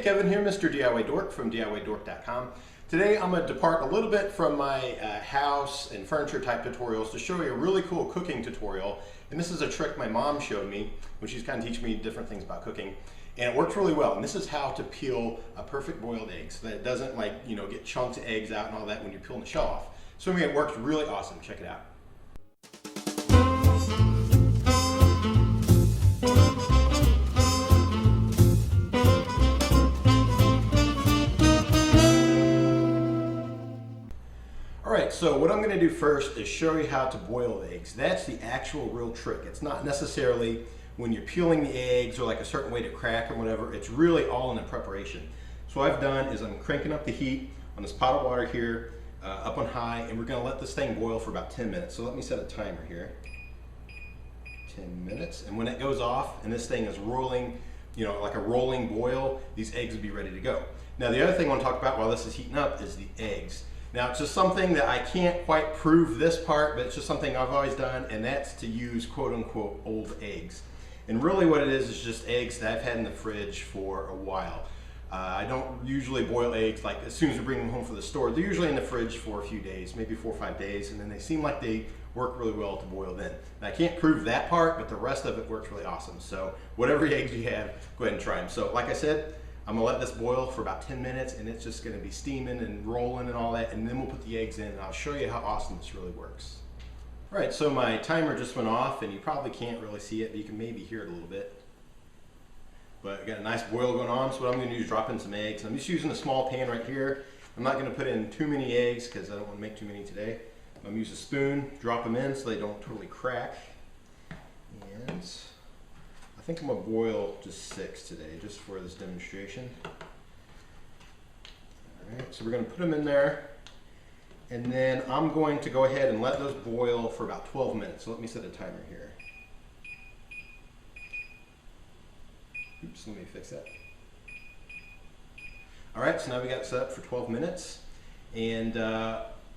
Kevin here, Mr. DIY Dork from DIYDork.com. Today I'm going to depart a little bit from my house and furniture type tutorials to show you a really cool cooking tutorial. And this is a trick my mom showed me when she's kind of teaching me different things about cooking. And it works really well. And this is how to peel a perfect boiled egg so that it doesn't get chunks of eggs out and all that when you're peeling the shell off. So it works really awesome. Check it out. Alright, so what I'm going to do first is show you how to boil eggs. That's the actual real trick. It's not necessarily when you're peeling the eggs or like a certain way to crack or whatever. It's really all in the preparation. So what I've done is I'm cranking up the heat on this pot of water here up on high, and we're going to let this thing boil for about 10 minutes. So let me set a timer here. 10 minutes. And when it goes off and this thing is rolling, like a rolling boil, these eggs will be ready to go. Now the other thing I want to talk about while this is heating up is the eggs. Now it's just something that I can't quite prove this part, but it's just something I've always done, and that's to use quote unquote old eggs. And really what it is just eggs that I've had in the fridge for a while. I don't usually boil eggs like as soon as we bring them home from the store. They're usually in the fridge for a few days, maybe 4 or 5 days, and then they seem like they work really well to boil then. And I can't prove that part, but the rest of it works really awesome. So whatever eggs you have, go ahead and try them. So like I said, I'm gonna let this boil for about 10 minutes, and it's just gonna be steaming and rolling and all that, and then we'll put the eggs in and I'll show you how awesome this really works. All right, so my timer just went off, and you probably can't really see it, but you can maybe hear it a little bit. But I got a nice boil going on, so what I'm gonna do is drop in some eggs. I'm just using a small pan right here. I'm not gonna put in too many eggs because I don't wanna make too many today. I'm gonna use a spoon, drop them in so they don't totally crack. And I think I'm gonna boil just 6 today, just for this demonstration. All right, so we're gonna put them in there, and then I'm going to go ahead and let those boil for about 12 minutes. So let me set a timer here. Oops, let me fix that. All right, so now we got it set up for 12 minutes, and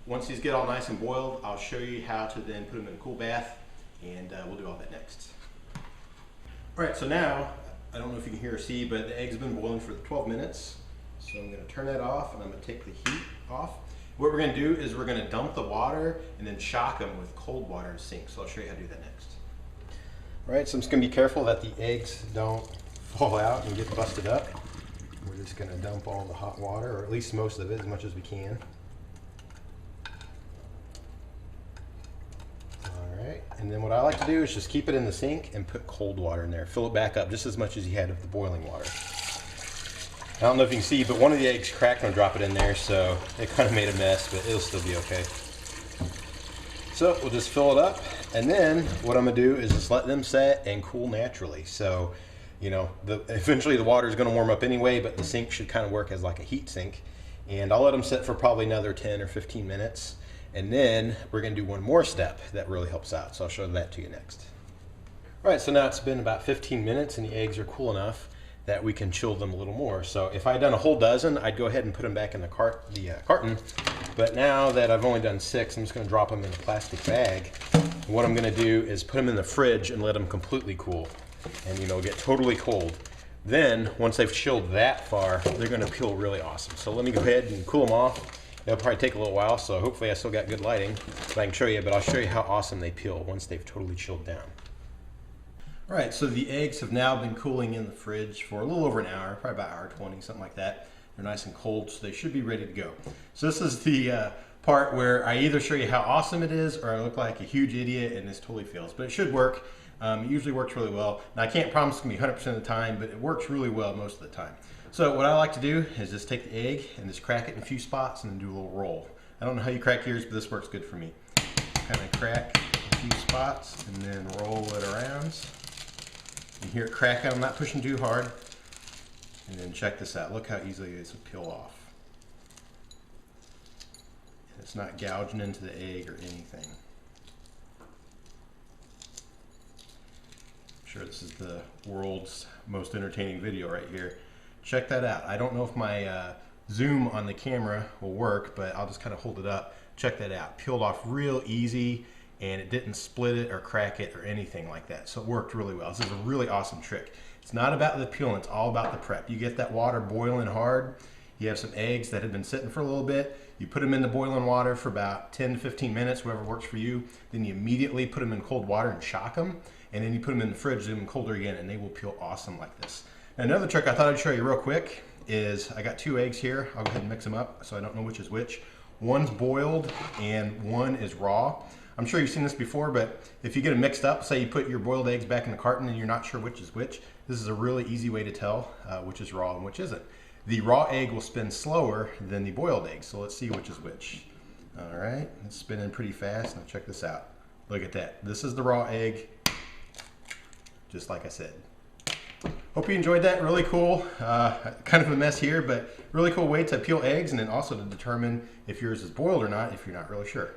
once these get all nice and boiled, I'll show you how to then put them in a cool bath, and we'll do all that next. All right, so now, I don't know if you can hear or see, but the egg's been boiling for 12 minutes. So I'm gonna turn that off, and I'm gonna take the heat off. What we're gonna do is we're gonna dump the water and then shock them with cold water in the sink. So I'll show you how to do that next. All right, so I'm just gonna be careful that the eggs don't fall out and get busted up. We're just gonna dump all the hot water, or at least most of it, as much as we can. And then what I like to do is just keep it in the sink and put cold water in there. Fill it back up just as much as you had of the boiling water. I don't know if you can see, but one of the eggs cracked when I dropped it in there, so it kind of made a mess, but it'll still be okay. So we'll just fill it up, and then what I'm gonna do is just let them set and cool naturally. So, eventually the water is gonna warm up anyway, but the sink should kind of work as like a heat sink. And I'll let them sit for probably another 10 or 15 minutes. And then we're going to do one more step that really helps out. So I'll show that to you next. All right, so now it's been about 15 minutes and the eggs are cool enough that we can chill them a little more. So if I had done a whole dozen, I'd go ahead and put them back in the carton. But now that I've only done 6, I'm just going to drop them in a plastic bag. And what I'm going to do is put them in the fridge and let them completely cool and get totally cold. Then once they've chilled that far, they're going to peel really awesome. So let me go ahead and cool them off. It'll probably take a little while, so hopefully I still got good lighting so I can show you, but I'll show you how awesome they peel once they've totally chilled down. All right, so the eggs have now been cooling in the fridge for a little over an hour, probably about 1 hour 20, something like that. They're nice and cold, so they should be ready to go. So this is the part where I either show you how awesome it is or I look like a huge idiot and this totally fails, but it should work. It usually works really well. Now I can't promise it's gonna be 100% of the time, but it works really well most of the time. So what I like to do is just take the egg and just crack it in a few spots and then do a little roll. I don't know how you crack yours, but this works good for me. Kind of crack a few spots and then roll it around. You hear it crack out, I'm not pushing too hard. And then check this out, look how easily this will peel off. And it's not gouging into the egg or anything. I'm sure this is the world's most entertaining video right here. Check that out. I don't know if my zoom on the camera will work, but I'll just kind of hold it up. Check that out. Peeled off real easy, and it didn't split it or crack it or anything like that. So it worked really well. This is a really awesome trick. It's not about the peeling, it's all about the prep. You get that water boiling hard, you have some eggs that have been sitting for a little bit, you put them in the boiling water for about 10 to 15 minutes, whatever works for you, then you immediately put them in cold water and shock them, and then you put them in the fridge, do them colder again, and they will peel awesome like this. Now, another trick I thought I'd show you real quick is I got 2 eggs here. I'll go ahead and mix them up so I don't know which is which. One's boiled and one is raw. I'm sure you've seen this before, but if you get them mixed up, say you put your boiled eggs back in the carton and you're not sure which is which, this is a really easy way to tell which is raw and which isn't. The raw egg will spin slower than the boiled egg, so let's see which is which. All right, it's spinning pretty fast. Now check this out. Look at that. This is the raw egg, just like I said. Hope you enjoyed that. Really cool. Kind of a mess here, but really cool way to peel eggs and then also to determine if yours is boiled or not if you're not really sure.